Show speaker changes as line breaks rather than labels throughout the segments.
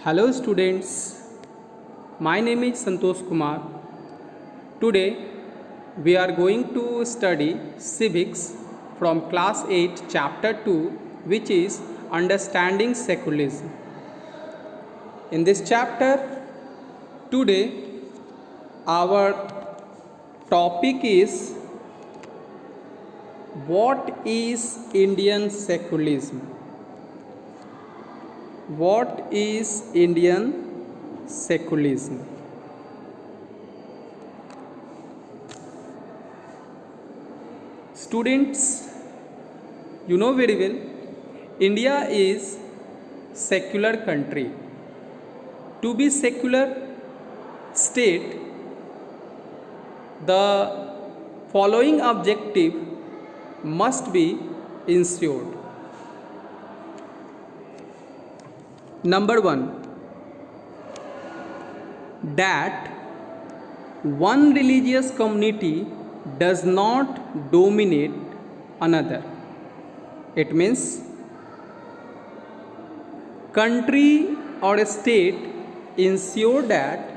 Hello students, my name is Santosh Kumar. Today we are going to study civics from class 8 chapter 2, which is understanding secularism. In this chapter today our topic is what is Indian secularism? What is Indian secularism? Students, you know very well, India is secular country. To be secular state, the following objective must be ensured. Number 1, that one religious community does not dominate another. It means country or state ensure that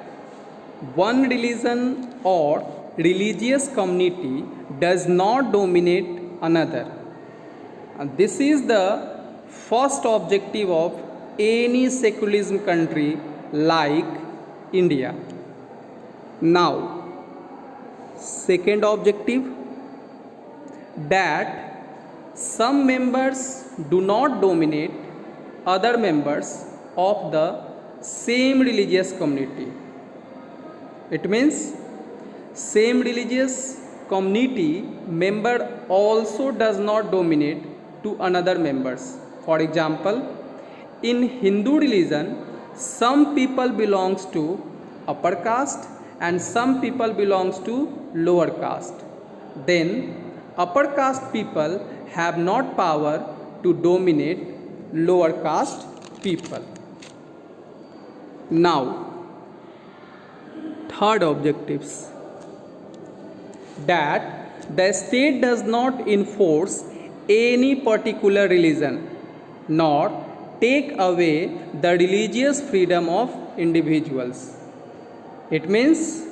one religion or religious community does not dominate another. And this is the first objective of any secularism country like India. Now, second objective, that some members do not dominate other members of the same religious community. It means same religious community member also does not dominate to another members. For example, in Hindu religion, some people belongs to upper caste and some people belongs to lower caste. Then upper caste people have not power to dominate lower caste people. Now, third objectives, that the state does not enforce any particular religion nor take away the religious freedom of individuals. It means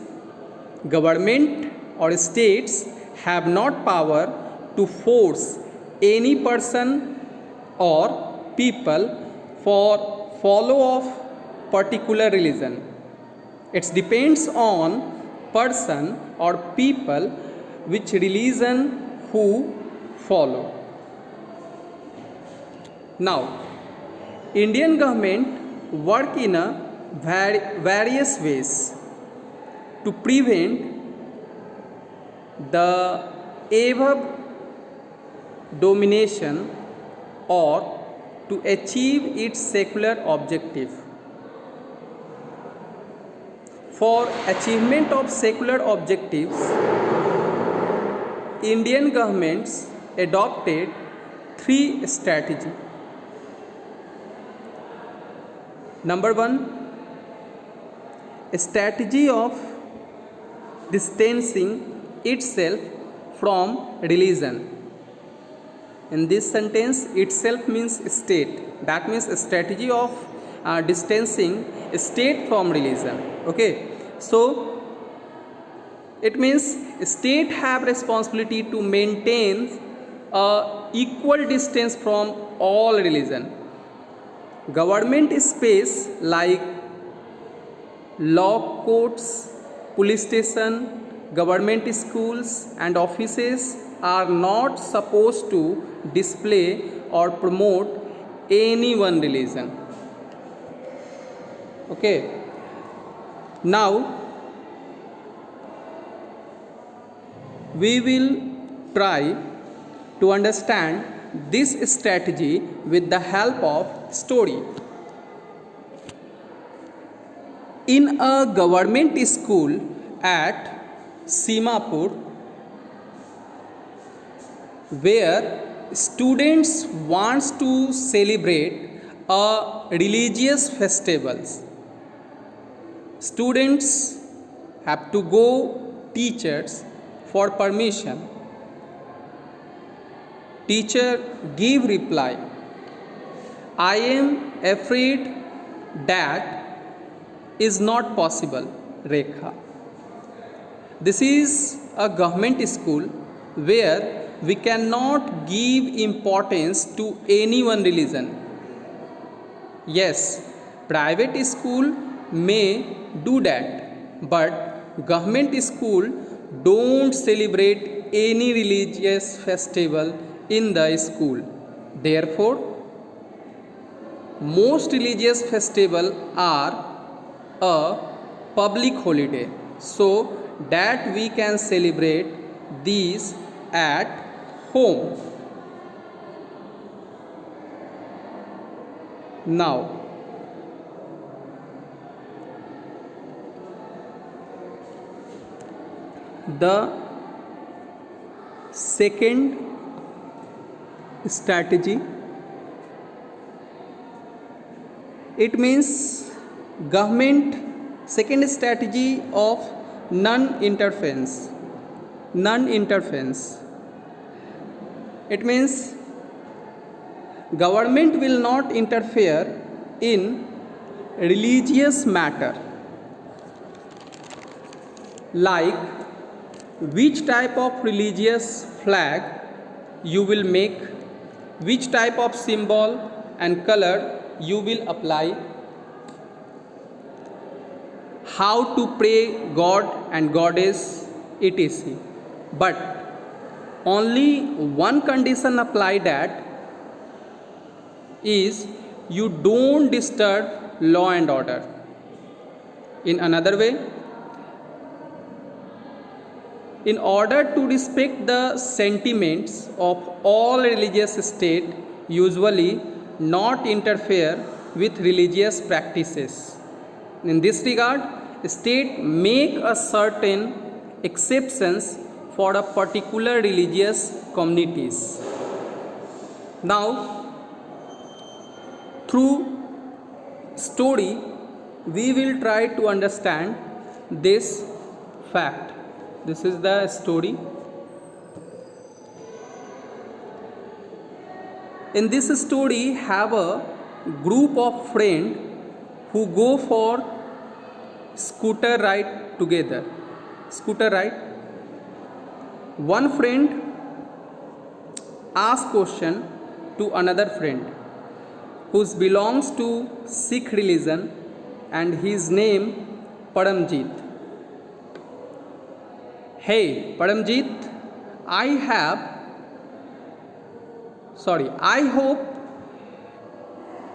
government or states have not power to force any person or people for follow of particular religion. It depends on person or people which religion who follow. Now, Indian government work in a various ways to prevent the above domination or to achieve its secular objective. For achievement of secular objectives, Indian governments adopted three strategies. Number 1, a strategy of distancing itself from religion. In this sentence, itself means state. That means a strategy of distancing state from religion. Okay, so it means state have responsibility to maintain equal distance from all religion. Government space like law courts, police station, government schools and offices are not supposed to display or promote any one religion. Okay. Now we will try to understand this strategy with the help of story. In a government school at Simapur, where students wants to celebrate a religious festivals, students have to go teachers for permission. Teacher give reply, I am afraid that is not possible, Rekha. This is a government school where we cannot give importance to any one religion. Yes, private school may do that, but government school don't celebrate any religious festival in the school. Therefore, most religious festivals are a public holiday, so that we can celebrate these at home. Now, the second strategy, it means government second strategy of non-interference. Non-interference, it means government will not interfere in religious matter, like which type of religious flag you will make, which type of symbol and color you will apply, how to pray God and Goddess, etc. But only one condition apply, that is you don't disturb law and order. In another way, in order to respect the sentiments of all religious state, usually not interfere with religious practices. In this regard, state make a certain exceptions for a particular religious communities. Now, through story, we will try to understand this fact. This is the story. In this story, have a group of friends who go for scooter ride together. Scooter ride. One friend asks question to another friend who belongs to Sikh religion, and his name Paramjit. Hey Paramjit, I hope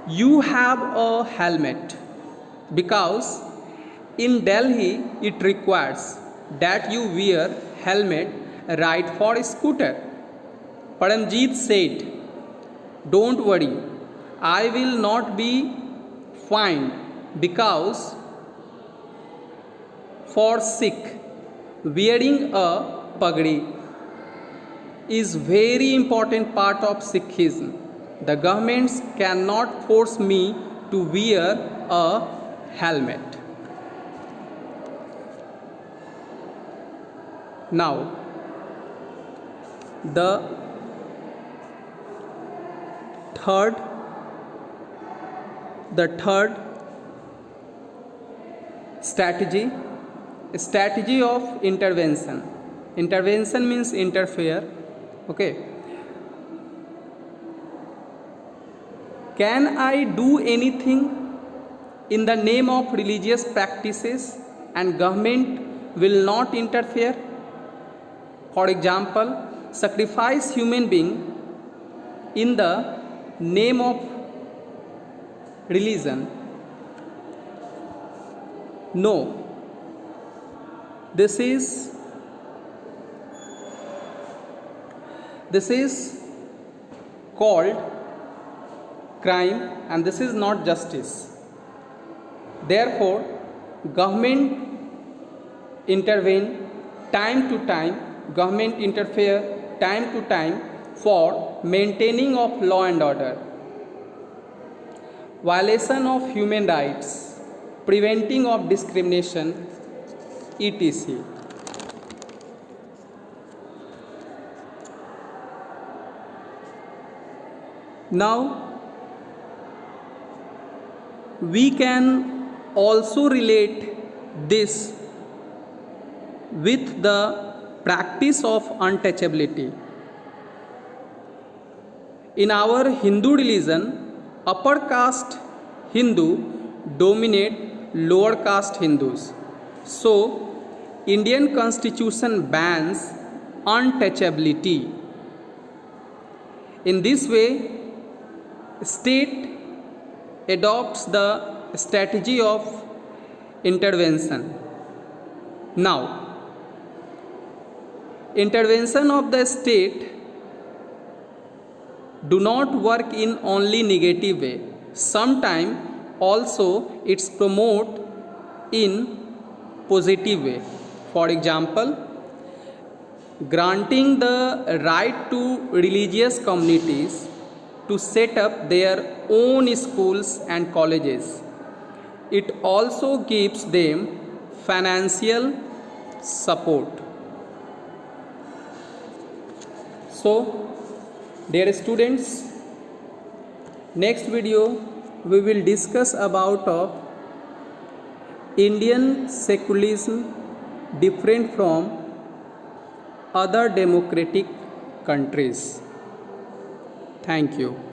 you have a helmet, because in Delhi it requires that you wear helmet ride for scooter. Paramjit said, don't worry, I will not be fined, because for Sikh, wearing a pagdi is very important part of Sikhism. The governments cannot force me to wear a helmet. Now, the third strategy of intervention. Intervention means interfere. Okay. Can I do anything in the name of religious practices and government will not interfere? For example, sacrifice human being in the name of religion. No. This is called crime, and this is not justice. Therefore, government intervene time to time, government interfere time to time for maintaining of law and order, violation of human rights, preventing of discrimination, etc. Now, we can also relate this with the practice of untouchability. In our Hindu religion, upper caste Hindu dominate lower caste Hindus. So, Indian constitution bans untouchability. In this way, state adopts the strategy of intervention. Now, intervention of the state do not work in only negative way. Sometimes also it's promote in positive way. For example, granting the right to religious communities to set up their own schools and colleges. It also gives them financial support. So, dear students, next video we will discuss about of Indian secularism different from other democratic countries. Thank you.